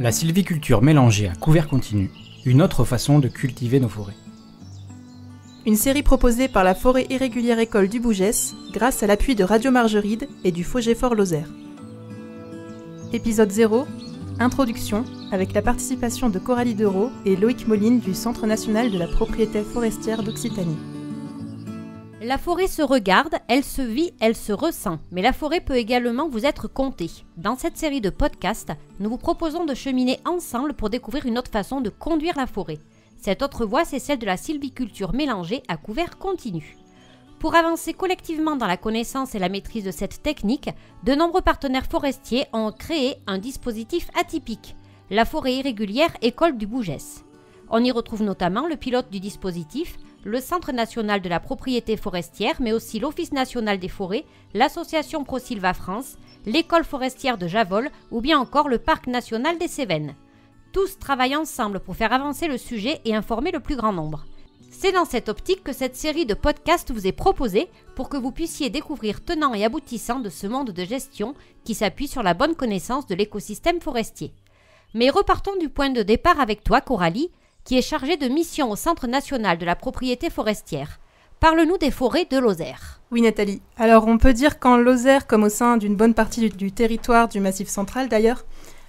La sylviculture mélangée à couvert continu, une autre façon de cultiver nos forêts. Une série proposée par la Forêt Irrégulière École du Bougès grâce à l'appui de Radio Margeride et du FOGEFOR Lozère. Épisode 0, Introduction, avec la participation de Coralie Dereau et Loïc Moline du Centre national de la propriété forestière d'Occitanie. La forêt se regarde, elle se vit, elle se ressent, mais la forêt peut également vous être contée. Dans cette série de podcasts, nous vous proposons de cheminer ensemble pour découvrir une autre façon de conduire la forêt. Cette autre voie, c'est celle de la sylviculture mélangée à couvert continu. Pour avancer collectivement dans la connaissance et la maîtrise de cette technique, de nombreux partenaires forestiers ont créé un dispositif atypique, la Forêt Irrégulière École du Bougès. On y retrouve notamment le pilote du dispositif, le Centre national de la propriété forestière, mais aussi l'Office national des forêts, l'association ProSylva France, l'école forestière de Javol ou bien encore le Parc national des Cévennes. Tous travaillent ensemble pour faire avancer le sujet et informer le plus grand nombre. C'est dans cette optique que cette série de podcasts vous est proposée pour que vous puissiez découvrir tenants et aboutissants de ce monde de gestion qui s'appuie sur la bonne connaissance de l'écosystème forestier. Mais repartons du point de départ avec toi, Coralie, qui est chargée de mission au Centre national de la propriété forestière. Parle-nous des forêts de Lozère. Oui Nathalie, alors on peut dire qu'en Lozère, comme au sein d'une bonne partie du territoire du Massif central d'ailleurs,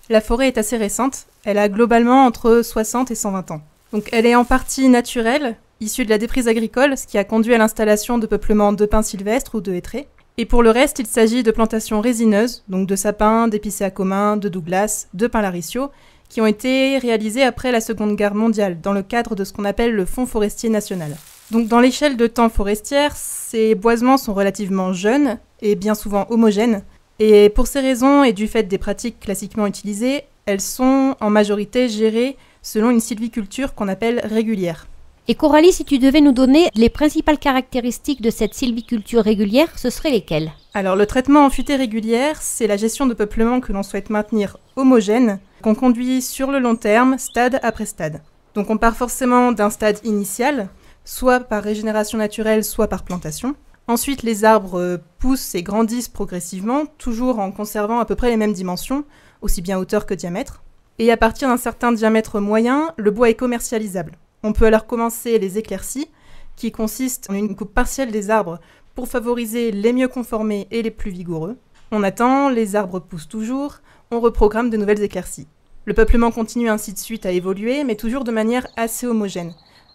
la forêt est assez récente, elle a globalement entre 60 et 120 ans. Donc elle est en partie naturelle, issue de la déprise agricole, ce qui a conduit à l'installation de peuplements de pins sylvestres ou de hêtraies. Et pour le reste, il s'agit de plantations résineuses, donc de sapins, d'épicéas communs, de douglas, de pins laricio, qui ont été réalisés après la Seconde Guerre mondiale, dans le cadre de ce qu'on appelle le Fonds forestier national. Donc dans l'échelle de temps forestière, ces boisements sont relativement jeunes et bien souvent homogènes, et pour ces raisons et du fait des pratiques classiquement utilisées, elles sont en majorité gérées selon une sylviculture qu'on appelle régulière. Et Coralie, si tu devais nous donner les principales caractéristiques de cette sylviculture régulière, ce seraient lesquelles ? Alors le traitement en futée régulière, c'est la gestion de peuplements que l'on souhaite maintenir homogènes, qu'on conduit sur le long terme, stade après stade. Donc on part forcément d'un stade initial, soit par régénération naturelle, soit par plantation. Ensuite, les arbres poussent et grandissent progressivement, toujours en conservant à peu près les mêmes dimensions, aussi bien hauteur que diamètre. Et à partir d'un certain diamètre moyen, le bois est commercialisable. On peut alors commencer les éclaircies, qui consistent en une coupe partielle des arbres pour favoriser les mieux conformés et les plus vigoureux. On attend, les arbres poussent toujours, on reprogramme de nouvelles éclaircies. Le peuplement continue ainsi de suite à évoluer, mais toujours de manière assez homogène.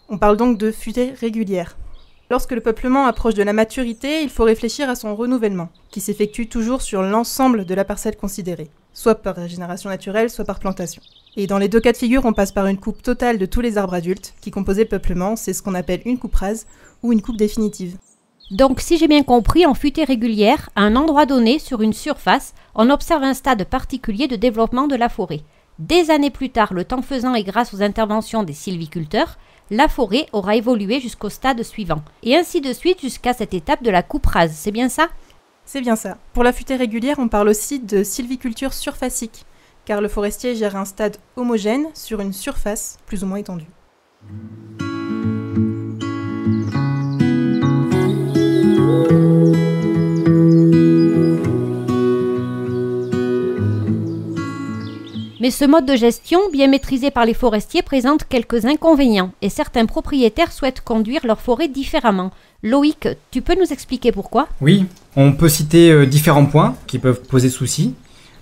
On parle donc de futée régulière. Lorsque le peuplement approche de la maturité, il faut réfléchir à son renouvellement, qui s'effectue toujours sur l'ensemble de la parcelle considérée, soit par régénération naturelle, soit par plantation. Et dans les deux cas de figure, on passe par une coupe totale de tous les arbres adultes qui composaient le peuplement, c'est ce qu'on appelle une coupe rase ou une coupe définitive. Donc, si j'ai bien compris, en futée régulière, à un endroit donné, sur une surface, on observe un stade particulier de développement de la forêt. Des années plus tard, le temps faisant et grâce aux interventions des sylviculteurs, la forêt aura évolué jusqu'au stade suivant. Et ainsi de suite jusqu'à cette étape de la coupe rase, c'est bien ça ? C'est bien ça. Pour la futée régulière, on parle aussi de sylviculture surfacique, car le forestier gère un stade homogène sur une surface plus ou moins étendue. Mais ce mode de gestion, bien maîtrisé par les forestiers, présente quelques inconvénients et certains propriétaires souhaitent conduire leur forêt différemment. Loïc, tu peux nous expliquer pourquoi ? Oui, on peut citer différents points qui peuvent poser souci.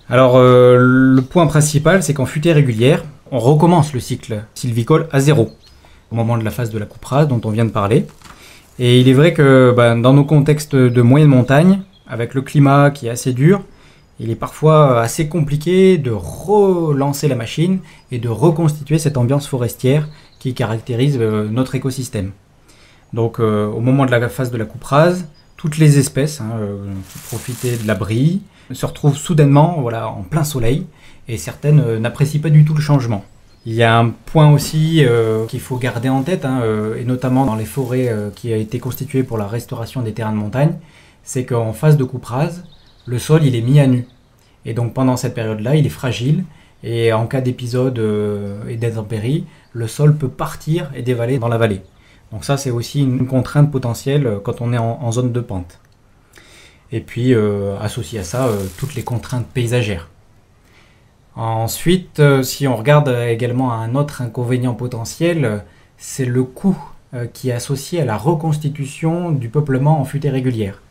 Alors le point principal, c'est qu'en futée régulière, on recommence le cycle sylvicole à zéro, au moment de la phase de la coupe rase dont on vient de parler. Et il est vrai que dans nos contextes de moyenne montagne, avec le climat qui est assez dur, il est parfois assez compliqué de relancer la machine et de reconstituer cette ambiance forestière qui caractérise notre écosystème. Donc au moment de la phase de la coupe rase, toutes les espèces qui profitaient de l'abri se retrouvent soudainement en plein soleil et certaines n'apprécient pas du tout le changement. Il y a un point aussi qu'il faut garder en tête, et notamment dans les forêts qui a été constituées pour la restauration des terrains de montagne, c'est qu'en phase de coupe rase, le sol il est mis à nu. Et donc pendant cette période-là, il est fragile et en cas d'épisode et d'intempéries, le sol peut partir et dévaler dans la vallée. Donc ça c'est aussi une contrainte potentielle quand on est en zone de pente. Et puis associé à ça, toutes les contraintes paysagères. Ensuite, si on regarde également un autre inconvénient potentiel, c'est le coût qui est associé à la reconstitution du peuplement en futaies régulières,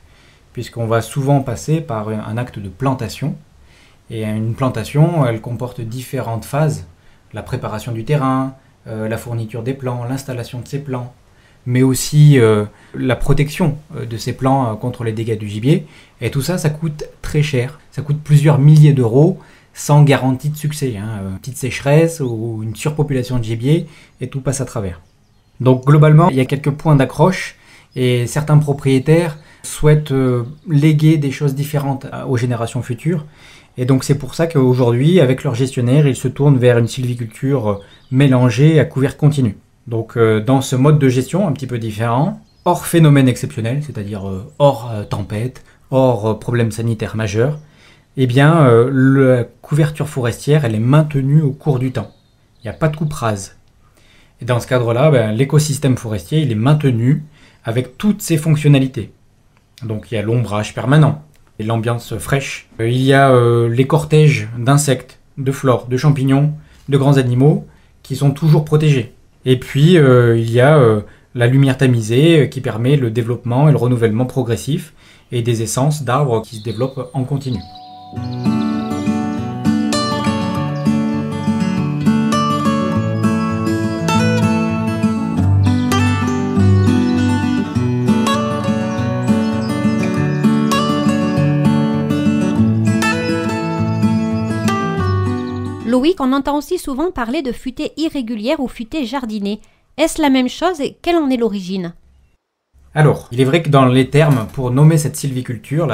puisqu'on va souvent passer par un acte de plantation. Et une plantation, elle comporte différentes phases, la préparation du terrain, la fourniture des plants, l'installation de ces plants, mais aussi la protection de ces plants contre les dégâts du gibier. Et tout ça, ça coûte très cher. Ça coûte plusieurs milliers d'euros sans garantie de succès. Une petite sécheresse ou une surpopulation de gibier et tout passe à travers. Donc globalement, il y a quelques points d'accroche et certains propriétaires souhaitent léguer des choses différentes aux générations futures. Et donc c'est pour ça qu'aujourd'hui, avec leurs gestionnaires, ils se tournent vers une sylviculture mélangée à couvert continu. Donc dans ce mode de gestion un petit peu différent, hors phénomène exceptionnel, c'est-à-dire hors tempête, hors problème sanitaire majeur, eh bien la couverture forestière, elle est maintenue au cours du temps. Il n'y a pas de coupe rase. Et dans ce cadre-là, l'écosystème forestier, il est maintenu avec toutes ses fonctionnalités. Donc il y a l'ombrage permanent, et l'ambiance fraîche. Il y a les cortèges d'insectes, de flore, de champignons, de grands animaux qui sont toujours protégés. Et puis il y a la lumière tamisée qui permet le développement et le renouvellement progressif et des essences d'arbres qui se développent en continu. Loïc, on entend aussi souvent parler de futaies irrégulières ou futaies jardinées. Est-ce la même chose et quelle en est l'origine ? Alors, il est vrai que dans les termes, pour nommer cette sylviculture,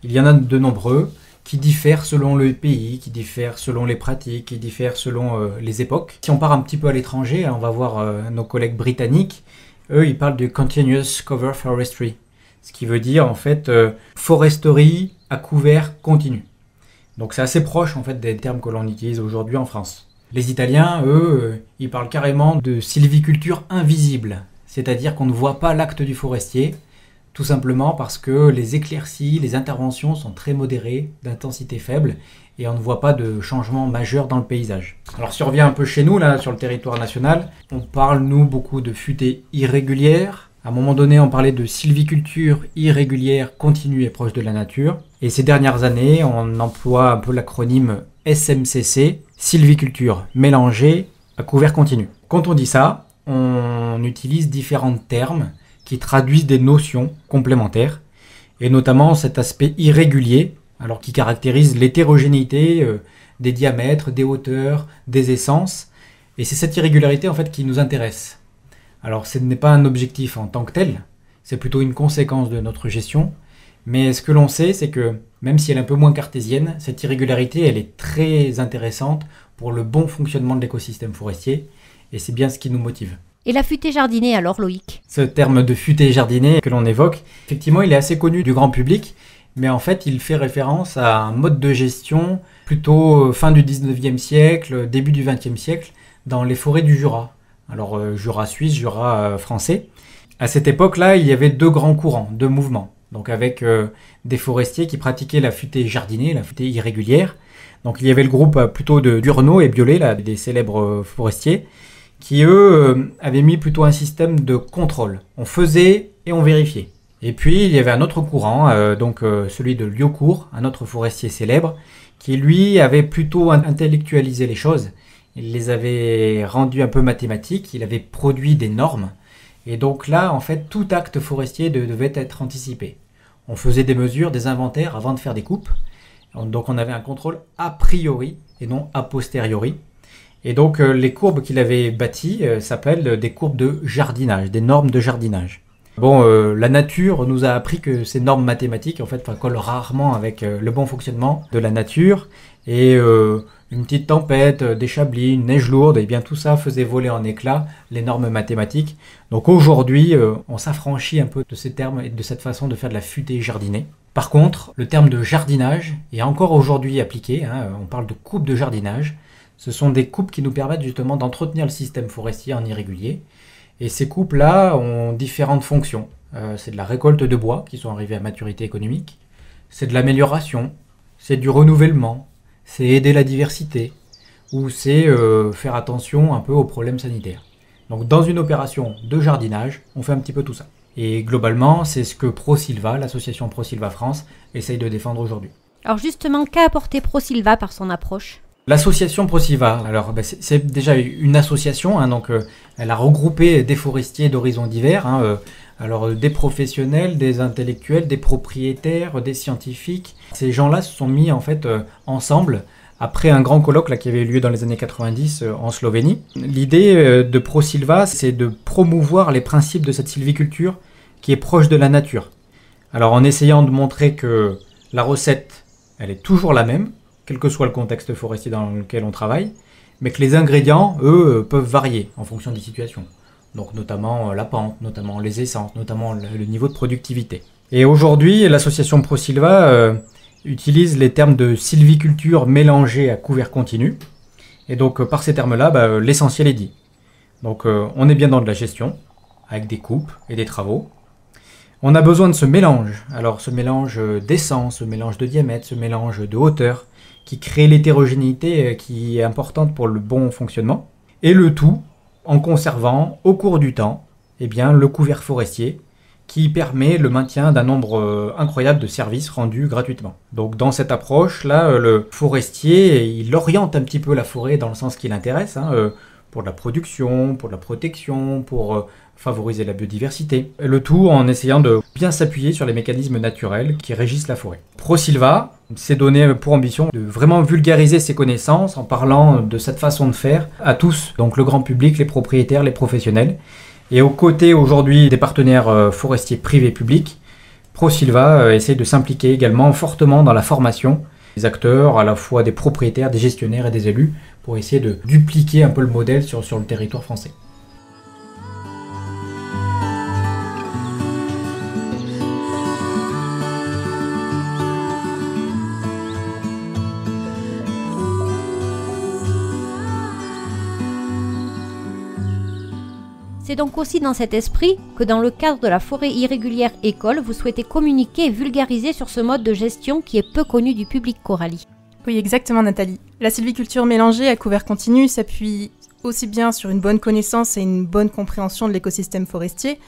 il y en a de nombreux qui diffèrent selon le pays, qui diffèrent selon les pratiques, qui diffèrent selon les époques. Si on part un petit peu à l'étranger, on va voir nos collègues britanniques, eux ils parlent de Continuous Cover Forestry, ce qui veut dire en fait foresterie à couvert continu. Donc c'est assez proche en fait des termes que l'on utilise aujourd'hui en France. Les Italiens, eux, ils parlent carrément de sylviculture invisible, c'est-à-dire qu'on ne voit pas l'acte du forestier, tout simplement parce que les éclaircies, les interventions sont très modérées, d'intensité faible, et on ne voit pas de changement majeur dans le paysage. Alors si on revient un peu chez nous, là, sur le territoire national, on parle, nous, beaucoup de futaies irrégulières. À un moment donné, on parlait de sylviculture irrégulière, continue et proche de la nature. Et ces dernières années, on emploie un peu l'acronyme SMCC, sylviculture mélangée à couvert continu. Quand on dit ça, on utilise différents termes qui traduisent des notions complémentaires, et notamment cet aspect irrégulier, alors qui caractérise l'hétérogénéité des diamètres, des hauteurs, des essences. Et c'est cette irrégularité en fait qui nous intéresse. Alors ce n'est pas un objectif en tant que tel, c'est plutôt une conséquence de notre gestion, mais ce que l'on sait, c'est que même si elle est un peu moins cartésienne, cette irrégularité, elle est très intéressante pour le bon fonctionnement de l'écosystème forestier, et c'est bien ce qui nous motive. Et la futaie jardinée alors, Loïc ? Ce terme de futaie jardinée que l'on évoque, effectivement, il est assez connu du grand public, mais en fait, il fait référence à un mode de gestion plutôt fin du 19e siècle, début du 20e siècle, dans les forêts du Jura. Alors, Jura suisse, Jura français. À cette époque-là, il y avait deux grands courants, deux mouvements. Donc, avec des forestiers qui pratiquaient la futaie jardinée, la futaie irrégulière. Donc, il y avait le groupe plutôt de Durno et Biolay, là, des célèbres forestiers, qui, eux, avaient mis plutôt un système de contrôle. On faisait et on vérifiait. Et puis, il y avait un autre courant, celui de Liaucourt, un autre forestier célèbre, qui, lui, avait plutôt intellectualisé les choses. Il les avait rendues un peu mathématiques, il avait produit des normes. Et donc là, en fait, tout acte forestier devait être anticipé. On faisait des mesures, des inventaires avant de faire des coupes. Donc on avait un contrôle a priori et non a posteriori. Et donc les courbes qu'il avait bâties s'appellent des courbes de jardinage, des normes de jardinage. Bon, la nature nous a appris que ces normes mathématiques en fait collent rarement avec le bon fonctionnement de la nature. Et une petite tempête, des chablis, une neige lourde, et bien tout ça faisait voler en éclats les normes mathématiques. Donc aujourd'hui, on s'affranchit un peu de ces termes et de cette façon de faire de la futaie jardinée. Par contre, le terme de jardinage est encore aujourd'hui appliqué, on parle de coupe de jardinage. Ce sont des coupes qui nous permettent justement d'entretenir le système forestier en irrégulier. Et ces coupes-là ont différentes fonctions. C'est de la récolte de bois qui sont arrivés à maturité économique, c'est de l'amélioration, c'est du renouvellement, c'est aider la diversité, ou c'est faire attention un peu aux problèmes sanitaires. Donc dans une opération de jardinage, on fait un petit peu tout ça. Et globalement, c'est ce que ProSilva, l'association ProSilva France, essaye de défendre aujourd'hui. Alors justement, qu'a apporté ProSilva par son approche ? L'association ProSilva, alors c'est déjà une association, donc elle a regroupé des forestiers d'horizons divers, alors des professionnels, des intellectuels, des propriétaires, des scientifiques. Ces gens-là se sont mis en fait ensemble après un grand colloque là, qui avait eu lieu dans les années 90 en Slovénie. L'idée de ProSilva, c'est de promouvoir les principes de cette sylviculture qui est proche de la nature. Alors en essayant de montrer que la recette, elle est toujours la même, quel que soit le contexte forestier dans lequel on travaille, mais que les ingrédients, eux, peuvent varier en fonction des situations. Donc notamment la pente, notamment les essences, notamment le niveau de productivité. Et aujourd'hui, l'association ProSilva utilise les termes de sylviculture mélangée à couvert continu. Et donc par ces termes-là, l'essentiel est dit. Donc on est bien dans de la gestion, avec des coupes et des travaux. On a besoin de ce mélange. Alors ce mélange d'essence, ce mélange de diamètre, ce mélange de hauteur, qui crée l'hétérogénéité qui est importante pour le bon fonctionnement. Et le tout en conservant au cours du temps le couvert forestier qui permet le maintien d'un nombre incroyable de services rendus gratuitement. Donc dans cette approche-là, le forestier, il oriente un petit peu la forêt dans le sens qui l'intéresse, pour de la production, pour de la protection, pour favoriser la biodiversité. Le tout en essayant de bien s'appuyer sur les mécanismes naturels qui régissent la forêt. ProSilva s'est donné pour ambition de vraiment vulgariser ses connaissances en parlant de cette façon de faire à tous, donc le grand public, les propriétaires, les professionnels. Et aux côtés aujourd'hui des partenaires forestiers privés publics, ProSilva essaie de s'impliquer également fortement dans la formation des acteurs, à la fois des propriétaires, des gestionnaires et des élus, pour essayer de dupliquer un peu le modèle sur le territoire français. C'est donc aussi dans cet esprit que dans le cadre de la forêt irrégulière école, vous souhaitez communiquer et vulgariser sur ce mode de gestion qui est peu connu du public, Coralie. Oui, exactement Nathalie. La sylviculture mélangée à couvert continu s'appuie aussi bien sur une bonne connaissance et une bonne compréhension de l'écosystème forestier,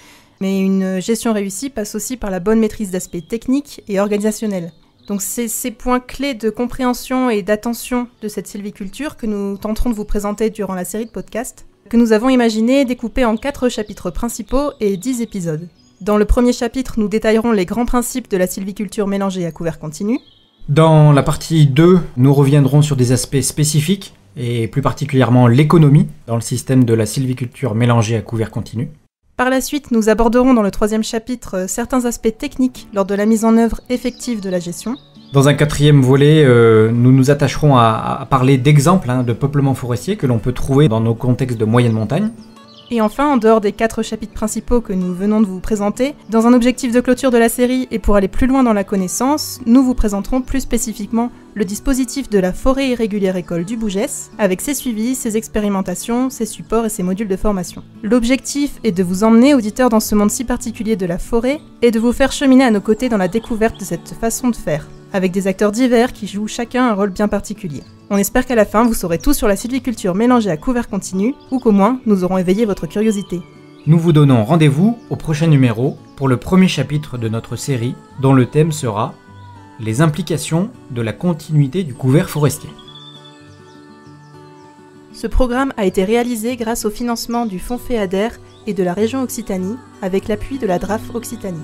mais une gestion réussie passe aussi par la bonne maîtrise d'aspects techniques et organisationnels. Donc c'est ces points clés de compréhension et d'attention de cette sylviculture que nous tenterons de vous présenter durant la série de podcasts, que nous avons imaginé découper en 4 chapitres principaux et 10 épisodes. Dans le premier chapitre, nous détaillerons les grands principes de la sylviculture mélangée à couvert continu. Dans la partie 2, nous reviendrons sur des aspects spécifiques, et plus particulièrement l'économie, dans le système de la sylviculture mélangée à couvert continu. Par la suite, nous aborderons dans le 3e chapitre certains aspects techniques lors de la mise en œuvre effective de la gestion. Dans un 4e volet, nous nous attacherons à parler d'exemples de peuplement forestier que l'on peut trouver dans nos contextes de moyenne montagne. Et enfin, en dehors des 4 chapitres principaux que nous venons de vous présenter, dans un objectif de clôture de la série et pour aller plus loin dans la connaissance, nous vous présenterons plus spécifiquement le dispositif de la forêt irrégulière école du Bougès, avec ses suivis, ses expérimentations, ses supports et ses modules de formation. L'objectif est de vous emmener, auditeurs, dans ce monde si particulier de la forêt et de vous faire cheminer à nos côtés dans la découverte de cette façon de faire, avec des acteurs divers qui jouent chacun un rôle bien particulier. On espère qu'à la fin, vous saurez tout sur la sylviculture mélangée à couvert continu, ou qu'au moins, nous aurons éveillé votre curiosité. Nous vous donnons rendez-vous au prochain numéro pour le premier chapitre de notre série, dont le thème sera « Les implications de la continuité du couvert forestier ». Ce programme a été réalisé grâce au financement du Fonds FEADER et de la région Occitanie, avec l'appui de la DRAF Occitanie.